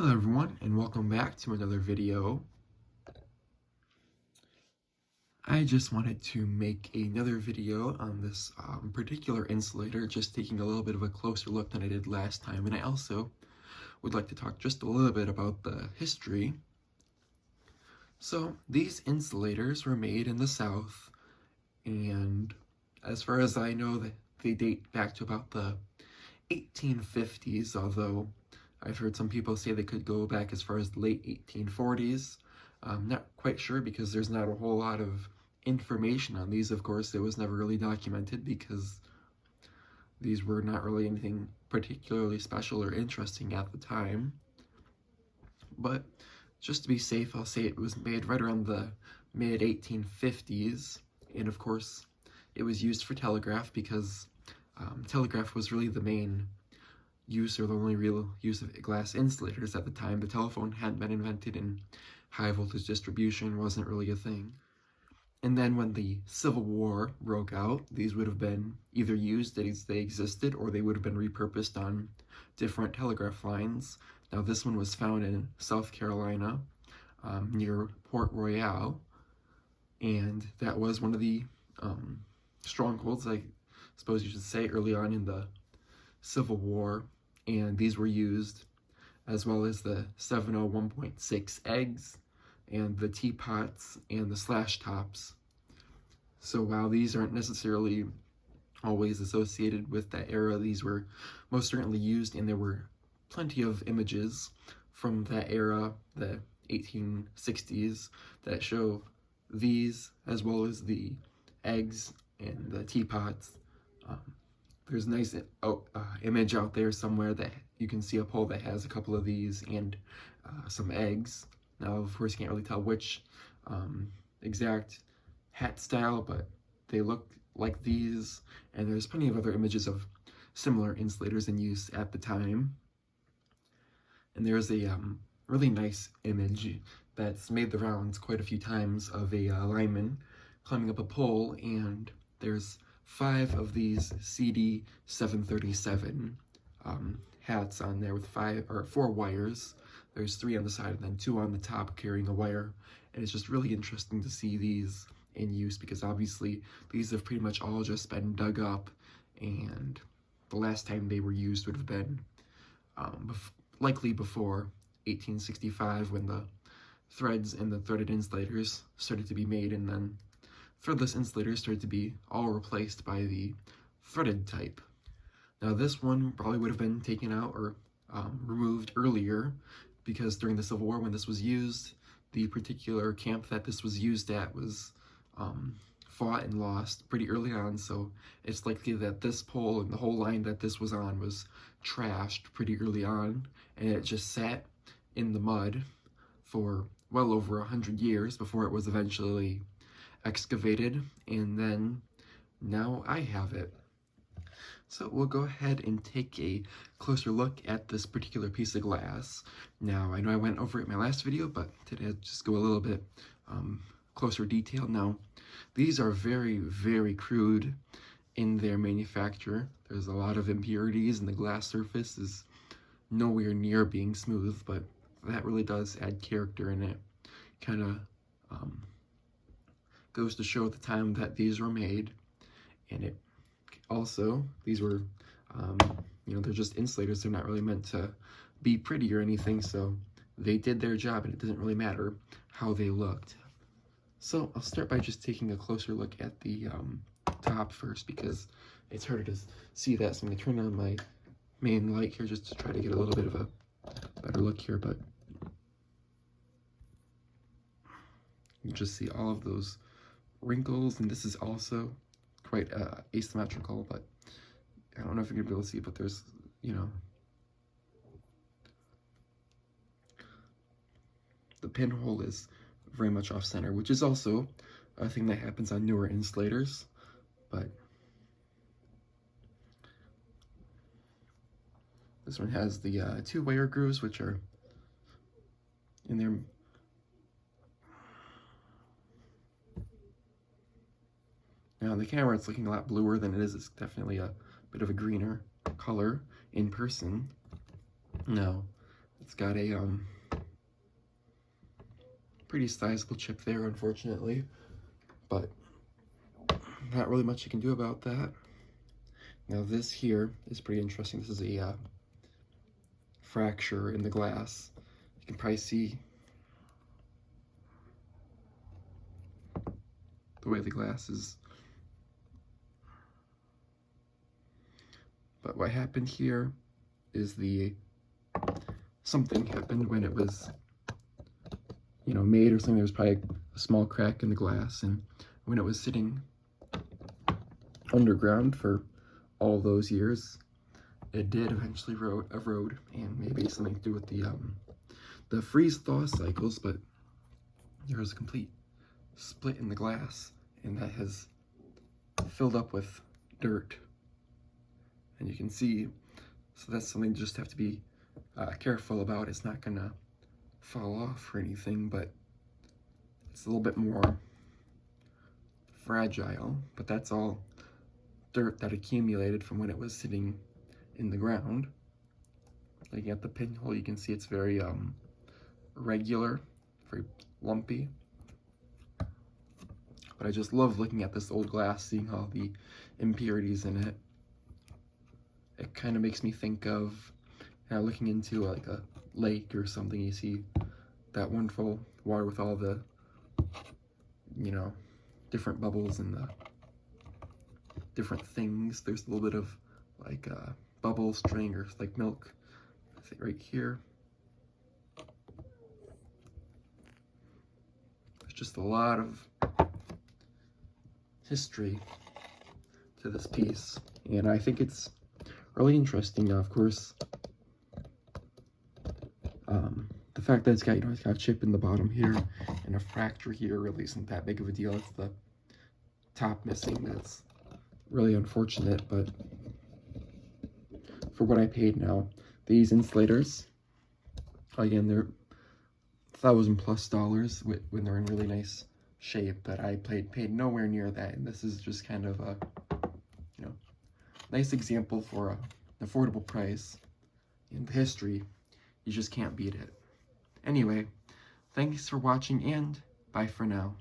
Hello everyone, and welcome back to another video. I just wanted to make another video on this particular insulator, just taking a little bit of a closer look than I did last time, and I also would like to talk just a little bit about the history. So these insulators were made in the South, and as far as I know, they date back to about the 1850s, although I've heard some people say they could go back as far as the late 1840s. I'm not quite sure because there's not a whole lot of information on these. Of course, it was never really documented because these were not really anything particularly special or interesting at the time. But just to be safe, I'll say it was made right around the mid-1850s, and of course, it was used for telegraph because telegraph was really the main use or the only real use of glass insulators at the time. The telephone hadn't been invented and high voltage distribution wasn't really a thing. And then when the Civil War broke out, these would have been either used as they existed or they would have been repurposed on different telegraph lines. Now this one was found in South Carolina near Port Royal, and that was one of the strongholds, I suppose you should say, early on in the Civil War, and these were used as well as the 701.6 eggs and the teapots and the slash tops. So while these aren't necessarily always associated with that era, these were most certainly used, and there were plenty of images from that era, the 1860s, that show these as well as the eggs and the teapots. There's a nice image out there somewhere that you can see a pole that has a couple of these and some eggs. Now, of course, you can't really tell which exact hat style, but they look like these, and there's plenty of other images of similar insulators in use at the time. And there's a really nice image that's made the rounds quite a few times of a lineman climbing up a pole, and there's 5 of these CD 737 hats on there with 4 wires. There's 3 on the side and then 2 on the top carrying a wire, and it's just really interesting to see these in use because obviously these have pretty much all just been dug up, and the last time they were used would have been likely before 1865 when the threads and the threaded insulators started to be made, and then threadless insulators started to be all replaced by the threaded type. Now this one probably would have been taken out or removed earlier because during the Civil War when this was used, the particular camp that this was used at was fought and lost pretty early on, so it's likely that this pole and the whole line that this was on was trashed pretty early on, and it just sat in the mud for well over 100 years before it was eventually excavated, and then now I have it. So we'll go ahead and take a closer look at this particular piece of glass. Now, I know I went over it in my last video, but today I'll just go a little bit closer detail. Now, these are very, very crude in their manufacture. There's a lot of impurities, and the glass surface is nowhere near being smooth, but that really does add character in it. Kind of goes to show at the time that these were made, and it also, these were, they're just insulators. They're not really meant to be pretty or anything, so they did their job, and it doesn't really matter how they looked. So I'll start by just taking a closer look at the top first because it's harder to see that, so I'm going to turn on my main light here just to try to get a little bit of a better look here, but you just see all of those wrinkles, and this is also quite asymmetrical, but I don't know if you're gonna be able to see, but there's, the pinhole is very much off center, which is also a thing that happens on newer insulators, but this one has the 2 wire grooves, which are in there. Now, on the camera, it's looking a lot bluer than it is. It's definitely a bit of a greener color in person. Now, It's got a pretty sizable chip there, unfortunately, but not really much you can do about that. Now this here is pretty interesting. This is a fracture in the glass. You can probably see the way the glass is. But what happened here is something happened when it was, you know, made or something. There was probably a small crack in the glass, and when it was sitting underground for all those years, it did eventually erode, and maybe something to do with the freeze-thaw cycles, but there was a complete split in the glass, and that has filled up with dirt. And you can see, so that's something you just have to be careful about. It's not gonna fall off or anything, but it's a little bit more fragile. But that's all dirt that accumulated from when it was sitting in the ground. Looking at the pinhole, you can see it's very regular, very lumpy. But I just love looking at this old glass, seeing all the impurities in it. It kind of makes me think of looking into like a lake or something. You see that wonderful water with all the, you know, different bubbles and the different things. There's a little bit of like bubble string or like milk, I think, right here. There's just a lot of history to this piece, and I think it's really interesting. Now, of course, the fact that it's got, you know, it's got a chip in the bottom here and a fracture here really isn't that big of a deal. It's the top missing that's really unfortunate, but for what I paid now, these insulators, again, they're $1,000+ when they're in really nice shape, but I paid nowhere near that, and this is just kind of a, you know, nice example for an affordable price. In the history, you just can't beat it. Anyway, thanks for watching, and bye for now.